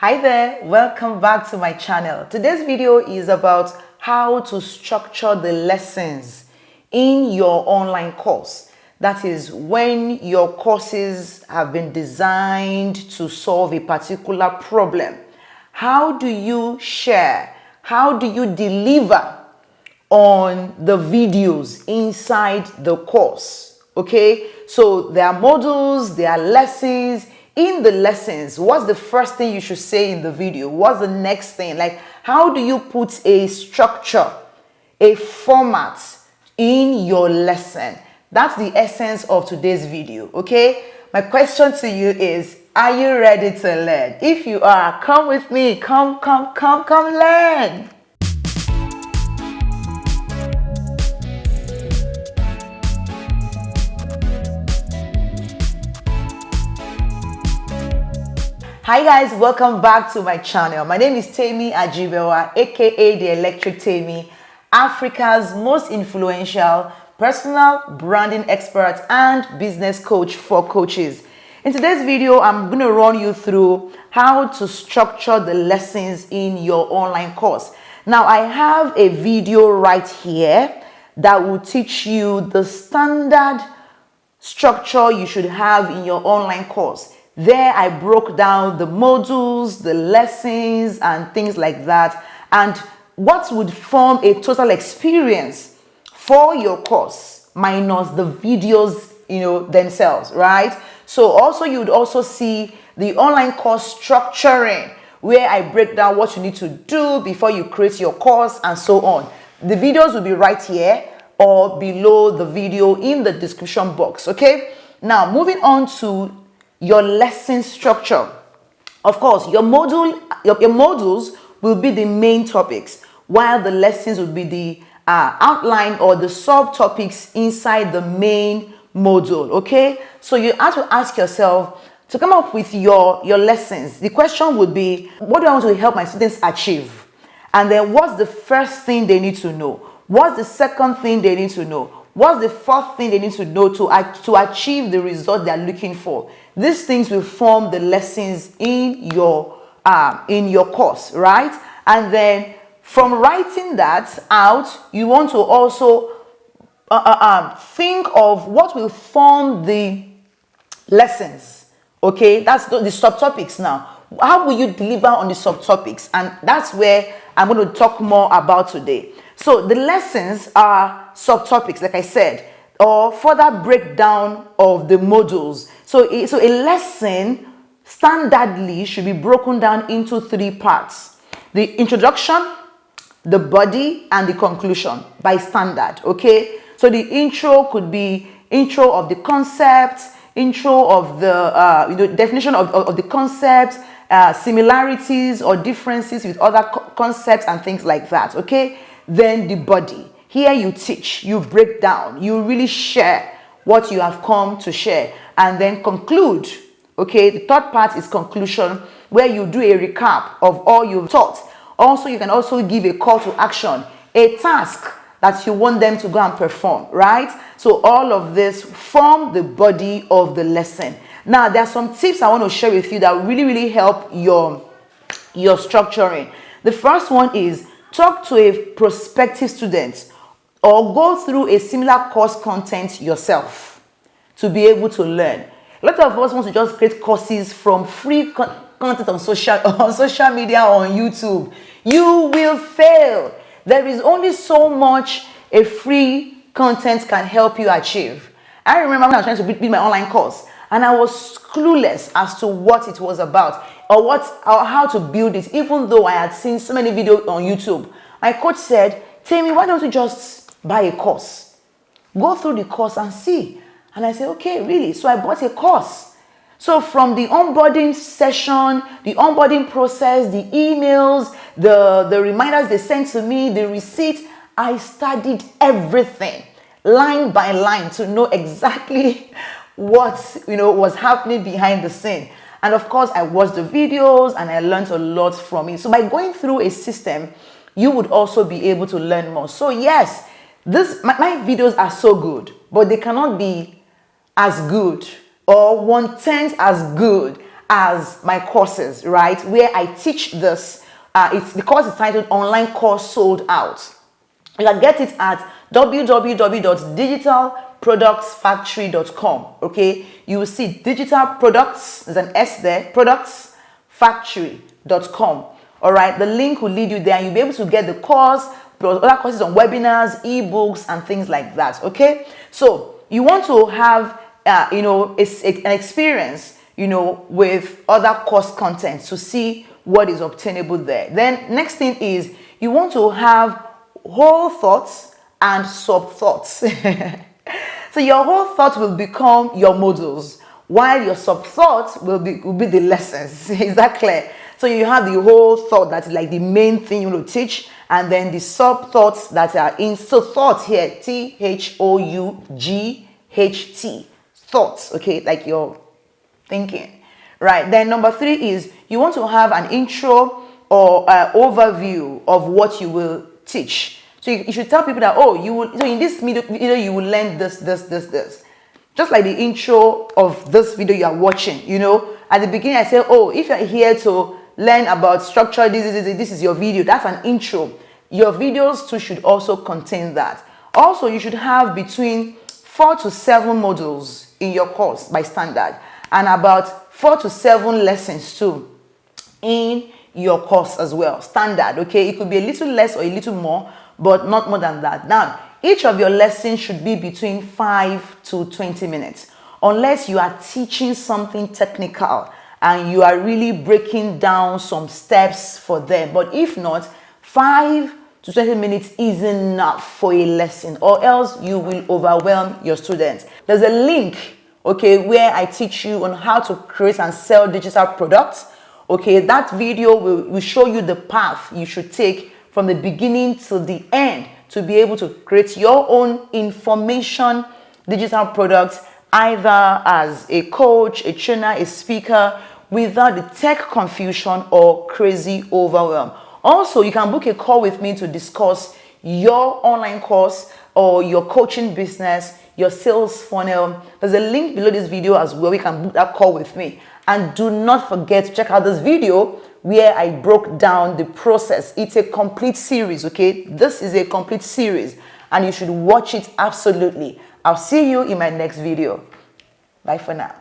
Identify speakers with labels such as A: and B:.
A: Hi there, welcome back to my channel. Today's video is about how to structure the lessons in your online course. That is when your courses have been designed to solve a particular problem. How do you share? How do you deliver on the videos inside the course? Okay, so there are modules, there are lessons. In the lessons, what's the first thing you should say in the video? What's the next thing? Like, how do you put a structure, a format in your lesson? That's the essence of today's video, okay? My question to you is, are you ready to learn? If you are, come with me. Come learn. Hi guys, welcome back to my channel. My name is Temi Ajibewa, aka the Electric Temi, Africa's most influential personal branding expert and business coach for coaches. In today's video, I'm going to run you through how to structure the lessons in your online course. Now, I have a video right here that will teach you the standard structure you should have in your online course. There I broke down the modules, the lessons, and things like that, and what would form a total experience for your course minus the videos, themselves, right? So also you'd also see the online course structuring, where I break down what you need to do before you create your course and so on. The videos will be right here or below the video in the description box, okay? Now, moving on to your lesson structure. Of course, your modules will be the main topics, while the lessons will be the outline or the subtopics inside the main module, okay? So you have to ask yourself, to come up with your lessons, the question would be, what do I want to help my students achieve? And then what's the first thing they need to know? What's the second thing they need to know? What's the fourth thing they need to know to achieve the result they're looking for? These things will form the lessons in your course, right? And then from writing that out, you want to also think of what will form the lessons. Okay, that's the subtopics now. How will you deliver on the subtopics? And that's where I'm going to talk more about today. So the lessons are subtopics, like I said, or further breakdown of the modules. So a lesson standardly should be broken down into three parts: the introduction, the body, and the conclusion by standard. Okay, so the intro could be intro of the concept, intro of the definition of the concept, similarities or differences with other concepts and things like that. Okay, then the body. Here you teach, you break down, you really share what you have come to share, and then conclude. Okay, the third part is conclusion, where you do a recap of all you've taught. Also, you can also give a call to action, a task that you want them to go and perform, right? So all of this form the body of the lesson. Now, there are some tips I want to share with you that really help your structuring. The first one is, talk to a prospective student or go through a similar course content yourself to be able to learn. A lot of us want to just create courses from free content on social media or on YouTube. You will fail. There is only so much a free content can help you achieve. I remember when I was trying to build my online course, and I was clueless as to what it was about or how to build it, even though I had seen so many videos on YouTube. My coach said, Temi, why don't you just buy a course? Go through the course and see. And I said, okay, really? So I bought a course. So from the onboarding session, the onboarding process, the emails, the reminders they sent to me, the receipt, I studied everything line by line to know exactly what was happening behind the scene. And of course, I watched the videos and I learned a lot from it. So by going through a system, you would also be able to learn more. So yes, my videos are so good, but they cannot be as good or 1/10 as good as my courses, right? Where I teach this. The course is titled Online Course Sold Out. You can get it at www.digitalproductsfactory.com. Okay, you will see digital products, there's an S there, productsfactory.com. All right, the link will lead you there and you'll be able to get the course plus other courses on webinars, ebooks, and things like that. Okay, so you want to have an experience with other course content to see what is obtainable there. Then next thing is you want to have whole thoughts and sub thoughts. So your whole thought will become your modules, while your sub thoughts will be the lessons. Is that clear? So you have the whole thought that's like the main thing you will teach, and then the sub thoughts that are in. So thought here, THOUGHT, thoughts. Okay, like your thinking, right? Then number 3 is you want to have an intro or overview of what you will teach. So you should tell people that, so in this video you will learn this. Just like the intro of this video you are watching, at the beginning I say, if you're here to learn about structure, this is your video. That's an intro. Your videos too should also contain that. Also, you should have between 4 to 7 modules in your course by standard, and about 4 to 7 lessons too in your course as well, standard. Okay, it could be a little less or a little more, but not more than that. Now, each of your lessons should be between 5 to 20 minutes, unless you are teaching something technical and you are really breaking down some steps for them. But if not, 5 to 20 minutes is enough for a lesson, or else you will overwhelm your students. There's a link, okay, where I teach you on how to create and sell digital products. Okay, that video will show you the path you should take from the beginning to the end to be able to create your own information digital products, either as a coach, a trainer, a speaker, without the tech confusion or crazy overwhelm. Also, you can book a call with me to discuss your online course or your coaching business, your sales funnel. There's a link below this video as well. You can book that call with me. And do not forget to check out this video where I broke down the process. It's a complete series, okay? This is a complete series and you should watch it absolutely. I'll see you in my next video. Bye for now.